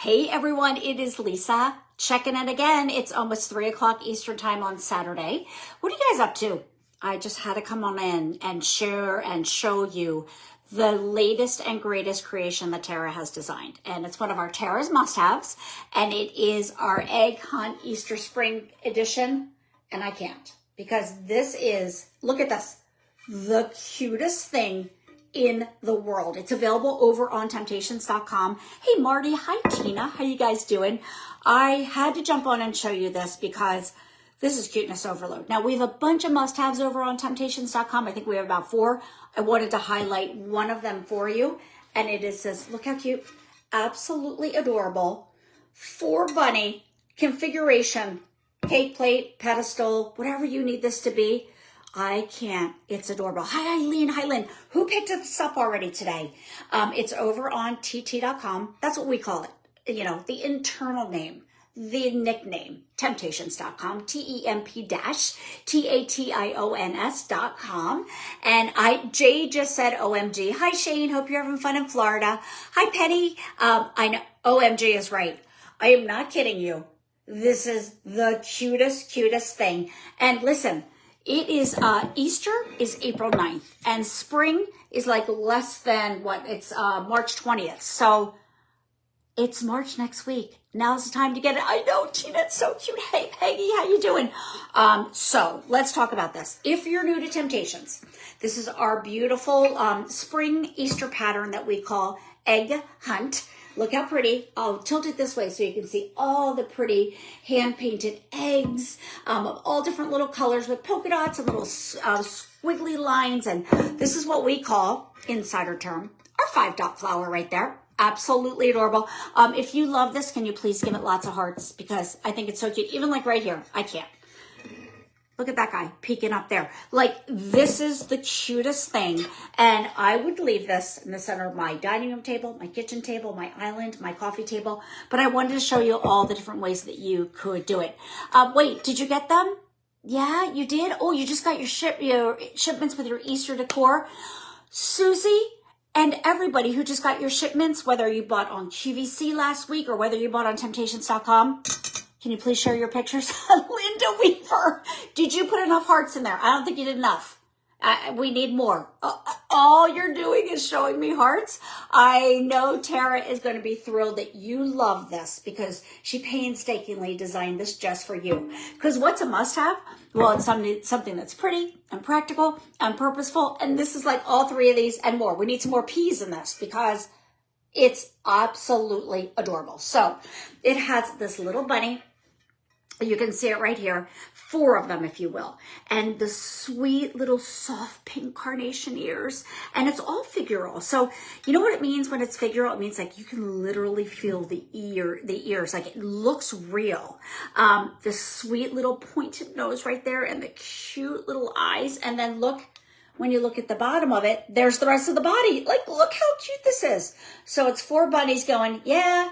Hey everyone, it is Lisa checking in again. It's almost 3 o'clock Eastern time on Saturday. What are you guys up to? I just had to come on in and share and show you the latest and greatest creation that Tara has designed. And it's one of our Tara's must-haves. And it is our Egg Hunt Easter Spring Edition. And I can't because this is, look at this, the cutest thing in the world. It's available over on Temptations.com. Hey Marty, hi Tina, how you guys doing? I had to jump on and show you this because this is cuteness overload. Now we have a bunch of must-haves over on Temptations.com. I think we have about 4. I wanted to highlight one of them for you, and it is this, look how cute, absolutely adorable, 4 bunny configuration, cake plate, pedestal, whatever you need this to be. I can't. It's adorable. Hi, Eileen. Hi, Lynn. Who picked this up already today? It's over on TT.com. That's what we call it. You know, the internal name, the nickname, Temptations.com, TEMP-TATIONS.com. And Jay just said OMG. Hi, Shane. Hope you're having fun in Florida. Hi, Penny. I know OMG is right. I am not kidding you. This is the cutest thing. And listen, it is, Easter is April 9th and spring is like less than what, it's March 20th. So it's March next week. Now's the time to get it. I know, Tina, it's so cute. Hey, Peggy, how you doing? So let's talk about this. If you're new to Temptations, this is our beautiful spring Easter pattern that we call Egg Hunt. Look how pretty. I'll tilt it this way so you can see all the pretty hand-painted eggs of all different little colors with polka dots and little squiggly lines. And this is what we call, insider term, our 5-dot flower right there. Absolutely adorable. If you love this, can you please give it lots of hearts? Because I think it's so cute. Even like right here, I can't. Look at that guy peeking up there. Like, this is the cutest thing. And I would leave this in the center of my dining room table, my kitchen table, my island, my coffee table. But I wanted to show you all the different ways that you could do it. Wait, did you get them? Yeah, you did? Oh, you just got your shipments with your Easter decor. Susie and everybody who just got your shipments, whether you bought on QVC last week or whether you bought on Temptations.com, can you please share your pictures? Linda Weaver, did you put enough hearts in there? I don't think you did enough. We need more. All you're doing is showing me hearts. I know Tara is going to be thrilled that you love this because she painstakingly designed this just for you. Because what's a must-have? Well, it's something that's pretty and practical and purposeful. And this is like all 3 of these and more. We need some more peas in this because it's absolutely adorable. So it has this little bunny. You can see it right here, 4 of them, if you will. And the sweet little soft pink carnation ears. And it's all figural. So you know what it means when it's figural? It means like you can literally feel the ears, like it looks real. The sweet little pointed nose right there and the cute little eyes. And then look, when you look at the bottom of it, there's the rest of the body. Like, look how cute this is. So it's 4 bunnies going, yeah,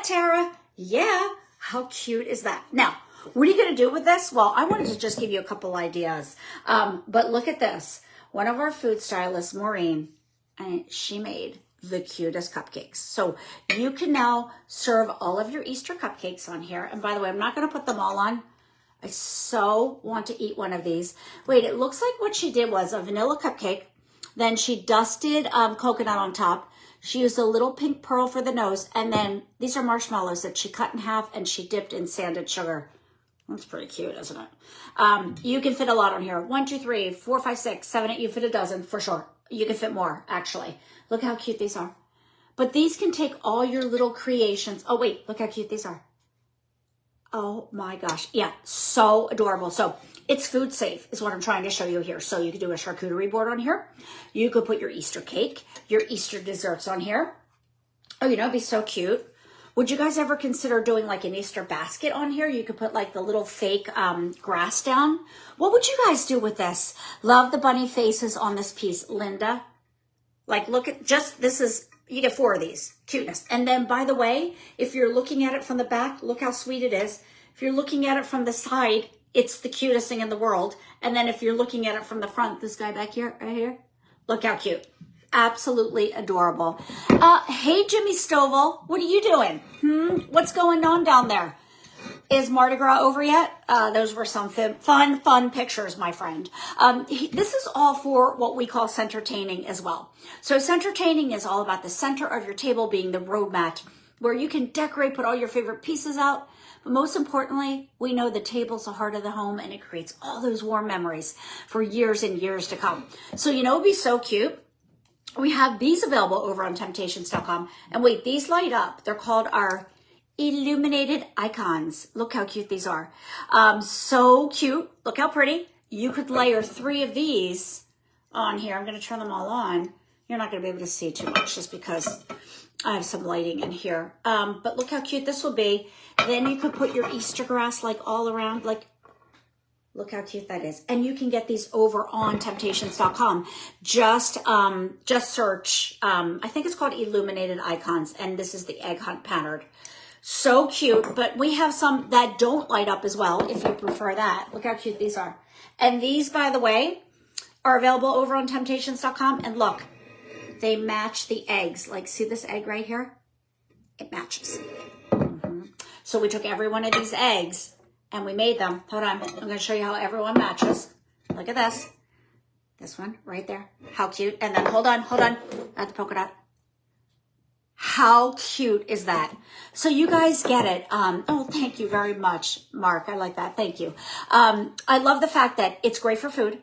Tara, yeah. How cute is that? Now, what are you going to do with this? Well, I wanted to just give you a couple ideas. But look at this. One of our food stylists, Maureen, she made the cutest cupcakes. So you can now serve all of your Easter cupcakes on here. And by the way, I'm not going to put them all on. I so want to eat one of these. Wait, it looks like what she did was a vanilla cupcake. Then she dusted coconut on top. She used a little pink pearl for the nose. And then these are marshmallows that she cut in half and she dipped in sanded sugar. That's pretty cute, isn't it? You can fit a lot on here. 1, 2, 3, 4, 5, 6, 7, 8. You fit a dozen for sure. You can fit more, actually. Look how cute these are. But these can take all your little creations. Oh, wait, look how cute these are. Oh my gosh. Yeah, so adorable. So it's food safe is what I'm trying to show you here. So you could do a charcuterie board on here. You could put your Easter cake, your Easter desserts on here. Oh, you know, it'd be so cute. Would you guys ever consider doing like an Easter basket on here? You could put like the little fake grass down. What would you guys do with this? Love the bunny faces on this piece. Linda, like look at you get 4 of these. Cuteness. And then, by the way, if you're looking at it from the back, look how sweet it is. If you're looking at it from the side, it's the cutest thing in the world. And then if you're looking at it from the front, this guy back here, right here, look how cute. absolutely adorable. Hey, Jimmy Stovall, what are you doing? What's going on down there? Is Mardi Gras over yet? Those were some fun pictures, my friend. This is all for what we call centertaining as well. So centertaining is all about the center of your table being the road mat, where you can decorate, put all your favorite pieces out. But most importantly, we know the table's the heart of the home, and it creates all those warm memories for years and years to come. So, you know, it'd be so cute. We have these available over on Temptations.com. And wait, these light up. They're called our illuminated icons. Look how cute these are. So cute. Look how pretty. You could layer 3 of these on here. I'm going to turn them all on. You're not going to be able to see too much just because I have some lighting in here. But look how cute this will be. Then you could put your Easter grass like all around. Like, look how cute that is. And you can get these over on Temptations.com. Just search, I think it's called Illuminated Icons. And this is the egg hunt pattern. So cute, but we have some that don't light up as well, if you prefer that. Look how cute these are. And these, by the way, are available over on Temptations.com. And look, they match the eggs. Like, see this egg right here? It matches. So we took every one of these eggs and we made them. Hold on, I'm gonna show you how everyone matches. Look at this. This one right there. How cute. And then hold on, at the polka dot. How cute is that? So you guys get it. Oh, thank you very much, Mark. I like that. Thank you. I love the fact that it's great for food.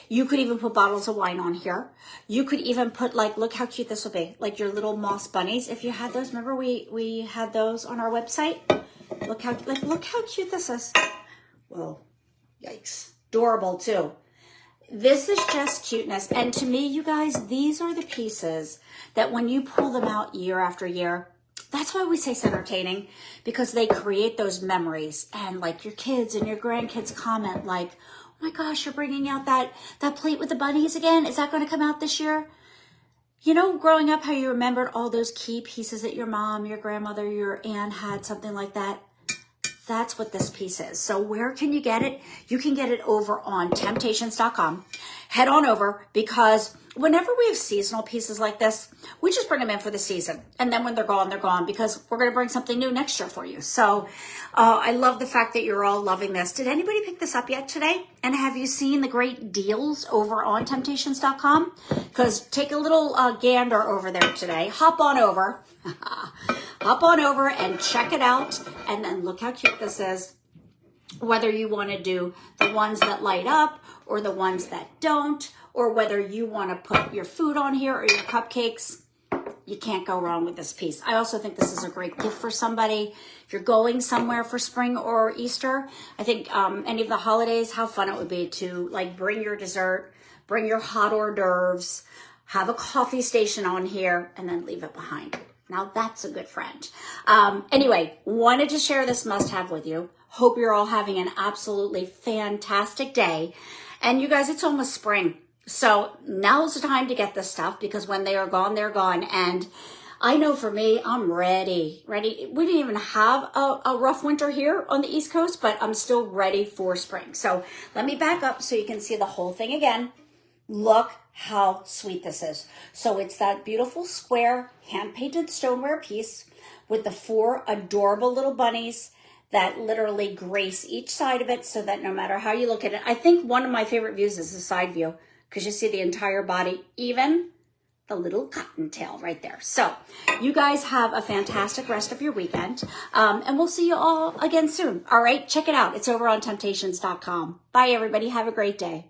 You could even put bottles of wine on here. You could even put, like, look how cute this will be. Like your little moss bunnies. If you had those, remember we had those on our website? Look how cute this is. Whoa, yikes. Adorable too. This is just cuteness. And to me, you guys, these are the pieces that when you pull them out year after year, that's why we say centertaining, because they create those memories. And like your kids and your grandkids comment like, oh my gosh, you're bringing out that plate with the bunnies again. Is that going to come out this year? You know, growing up, how you remembered all those key pieces that your mom, your grandmother, your aunt had, something like that. That's what this piece is. So where can you get it? You can get it over on Temptations.com. Head on over, because whenever we have seasonal pieces like this, we just bring them in for the season. And then when they're gone, because we're going to bring something new next year for you. So I love the fact that you're all loving this. Did anybody pick this up yet today? And have you seen the great deals over on Temptations.com? Because take a little gander over there today. Hop on over. Hop on over and check it out. And then look how cute this is. Whether you want to do the ones that light up or the ones that don't, or whether you want to put your food on here or your cupcakes, you can't go wrong with this piece. I also think this is a great gift for somebody. If you're going somewhere for spring or Easter, I think any of the holidays, how fun it would be to like bring your dessert, bring your hot hors d'oeuvres, have a coffee station on here, and then leave it behind. Now that's a good friend. Anyway, wanted to share this must-have with you. Hope you're all having an absolutely fantastic day. And you guys, it's almost spring. So now's the time to get this stuff, because when they are gone, they're gone. And I know for me, I'm ready. We didn't even have a rough winter here on the East Coast, but I'm still ready for spring. So let me back up so you can see the whole thing again. Look how sweet this is. So it's that beautiful square hand-painted stoneware piece with the 4 adorable little bunnies that literally grace each side of it, so that no matter how you look at it, I think one of my favorite views is the side view, because you see the entire body, even the little cottontail right there. So you guys have a fantastic rest of your weekend, and we'll see you all again soon. All right, check it out. It's over on Temptations.com. Bye, everybody. Have a great day.